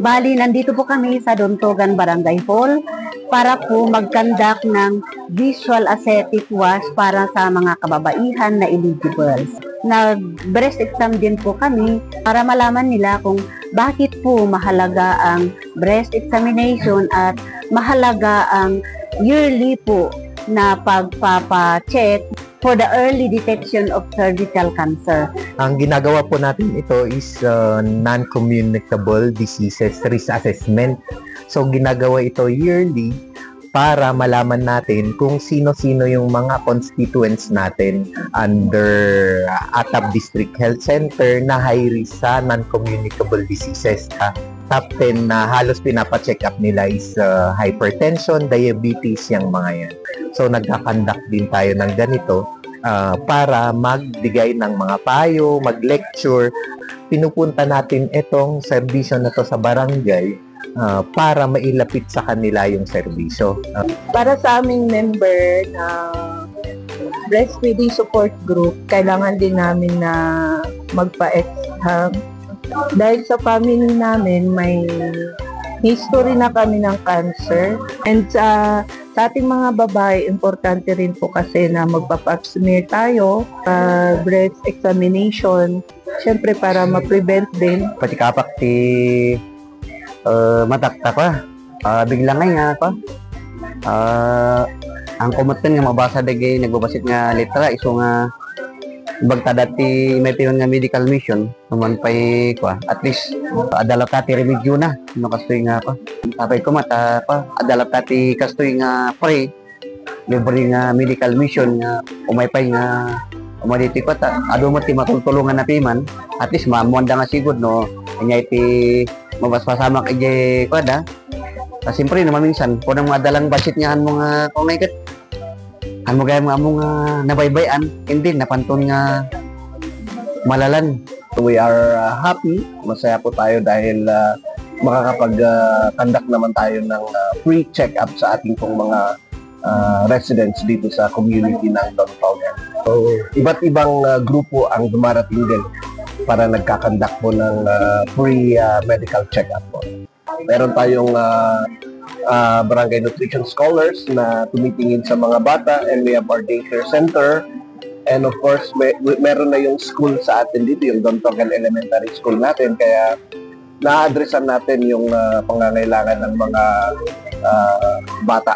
Bali, nandito po kami sa Dontogan Barangay Hall para po mag-conduct ng visual aesthetic wash para sa mga kababaihan na eligibles. Nag-breast exam din po kami para malaman nila kung bakit po mahalaga ang breast examination at mahalaga ang yearly po na pagpapacheck for the early detection of cervical cancer. Ang ginagawa po natin ito is non-communicable diseases risk assessment. So ginagawa ito yearly para malaman natin kung sino-sino yung mga constituents natin under Atap District Health Center na high risk sa non-communicable diseases. Top 10 na halos pinapacheck up nila is hypertension, diabetes, yung mga yan. So nagkakandak din tayo ng ganito para magbigay ng mga payo, mag-lecture. Pinupunta natin itong serbisyo na to sa barangay para mailapit sa kanila yung serbisyo. Para sa aming member na breastfeeding support group, kailangan din namin na magpa-exam. Dahil sa family namin, may history na kami ng cancer. And sa ating mga babae, importante rin po kasi na magpa-pap smear tayo, breast examination, syempre para ma-prevent din. Patikapak ti matakta pa. Bigla nga pa. Ang kumatan nga mabasa dagay nagbabasit nga letra iso nga bagta dati may piyon nga medical mission naman pay kwa at least adala tati remedyo na no kastoy nga pa tapay ko mata pa adala tati kastoy nga pre libre nga medical mission nga umaypay nga umaditi ko ta ado mo ti matultulungan na piman at least mamuanda nga sigud no anya iti mabaspasamak ije kwada kasi siyempre naman minsan kung nang madalang budget nga mga kumaikat mo gaya mga nabaybayan, hindi, napanton nga malalan. We are happy, masaya po tayo dahil makakapag-conduct naman tayo ng free check-up sa ating pong mga residents dito sa community ng Dontogan. So, iba't ibang grupo ang dumarating din para nagkakandak po ng free medical check-up po. Meron tayong barangay nutrition scholars na tumitingin sa mga bata, and we have our daycare center, and of course meron na yung school sa atin dito, yung Dontogan Elementary School natin, kaya na-addressan natin yung pangangailangan ng mga bata